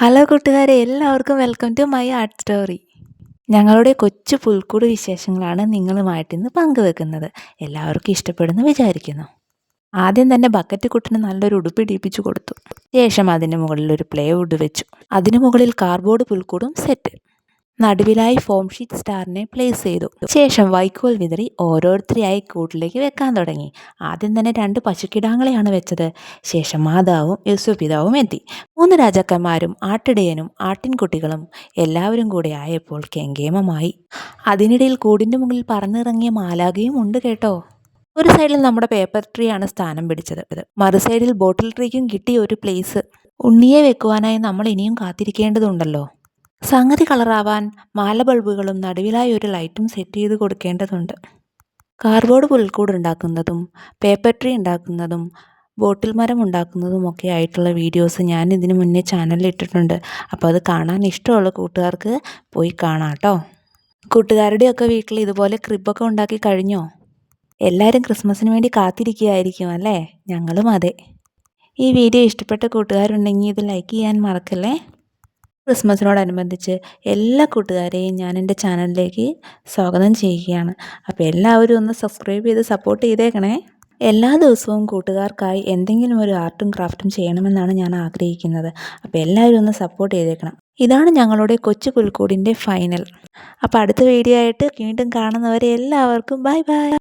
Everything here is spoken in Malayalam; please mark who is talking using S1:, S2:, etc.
S1: ഹലോ കൂട്ടുകാരെ, എല്ലാവർക്കും welcome to my art story. ഞങ്ങളുടെ കൊച്ചു പുൽക്കൂട് വിശേഷങ്ങളാണ് നിങ്ങളുമായിട്ട് ഇന്ന് പങ്കുവെക്കുന്നത്. എല്ലാവർക്കും ഇഷ്ടപ്പെടുന്നു വിചാരിക്കുന്നു. ആദ്യം തന്നെ ബക്കറ്റ് കുട്ടിന് നല്ലൊരു ഉടുപ്പ് ഇടിപ്പിച്ചു കൊടുത്തു. ശേഷം അതിന് മുകളിൽ ഒരു പ്ലൈവുഡ് വെച്ചു. അതിനു മുകളിൽ കാർഡ്ബോർഡ് പുൽക്കൂടും സെറ്റ്. നടുവിലായി ഫോം ഷീറ്റ് സ്റ്റാറിനെ പ്ലേസ് ചെയ്തു. ശേഷം വൈക്കോൽ വിതറി ഓരോരുത്തരെയായി കൂട്ടിലേക്ക് വെക്കാൻ തുടങ്ങി. ആദ്യം തന്നെ 2 പശുക്കിടാങ്ങളെയാണ് വെച്ചത്. ശേഷം മാതാവും യേശുപിതാവും എത്തി. 3 രാജാക്കന്മാരും ആട്ടിടയനും ആട്ടിൻകുട്ടികളും എല്ലാവരും കൂടെ ആയപ്പോൾ കെങ്കേമമായി. അതിനിടയിൽ കൂടിൻ്റെ മുകളിൽ പറന്നിറങ്ങിയ മാലാഖയും ഉണ്ട് കേട്ടോ. ഒരു സൈഡിൽ നമ്മുടെ പേപ്പർ ട്രീ ആണ് സ്ഥാനം പിടിച്ചത്. മറു സൈഡിൽ ബോട്ടിൽ ട്രീക്കും കിട്ടിയ ഒരു പ്ലേസ്. ഉണ്ണിയെ വെക്കുവാനായി നമ്മൾ ഇനിയും കാത്തിരിക്കേണ്ടതുണ്ടല്ലോ. സംഗതി കളറാവാൻ മാല ബൾബുകളും നടുവിലായി ഒരു ലൈറ്റും സെറ്റ് ചെയ്ത് കൊടുക്കേണ്ടതുണ്ട്. കാർഡ്ബോർഡ് പുൽക്കൂട് ഉണ്ടാക്കുന്നതും പേപ്പർ ട്രീ ഉണ്ടാക്കുന്നതും ബോട്ടിൽ മരം ഉണ്ടാക്കുന്നതും ഒക്കെ ആയിട്ടുള്ള വീഡിയോസ് ഞാൻ ഇതിനു മുന്നേ ചാനലിൽ ഇട്ടിട്ടുണ്ട്. അപ്പോൾ അത് കാണാൻ ഇഷ്ടമുള്ള കൂട്ടുകാർക്ക് പോയി കാണാം കേട്ടോ. കൂട്ടുകാരുടെയൊക്കെ വീട്ടിൽ ഇതുപോലെ ക്രിബൊക്കെ ഉണ്ടാക്കി കഴിഞ്ഞോ? എല്ലാവരും ക്രിസ്മസിന് വേണ്ടി കാത്തിരിക്കുകയായിരിക്കും അല്ലേ? ഞങ്ങളും അതെ. ഈ വീഡിയോ ഇഷ്ടപ്പെട്ട കൂട്ടുകാരുണ്ടെങ്കിൽ ഇത് ലൈക്ക് ചെയ്യാൻ മറക്കല്ലേ. ക്രിസ്മസിനോടനുബന്ധിച്ച് എല്ലാ കൂട്ടുകാരെയും ഞാൻ എൻ്റെ ചാനലിലേക്ക് സ്വാഗതം ചെയ്യുകയാണ്. അപ്പോൾ എല്ലാവരും ഒന്ന് സബ്സ്ക്രൈബ് ചെയ്ത് സപ്പോർട്ട് ചെയ്തേക്കണേ. എല്ലാ ദിവസവും കൂട്ടുകാർക്കായി എന്തെങ്കിലും ഒരു ആർട്ടും ക്രാഫ്റ്റും ചെയ്യണമെന്നാണ് ഞാൻ ആഗ്രഹിക്കുന്നത്. അപ്പോൾ എല്ലാവരും ഒന്ന് സപ്പോർട്ട് ചെയ്തേക്കണം. ഇതാണ് ഞങ്ങളുടെ കൊച്ചു പുൽക്കൂടിൻ്റെ ഫൈനൽ. അപ്പോൾ അടുത്ത വീഡിയോ ആയിട്ട് വീണ്ടും കാണുന്നവരെ എല്ലാവർക്കും ബൈ ബൈ.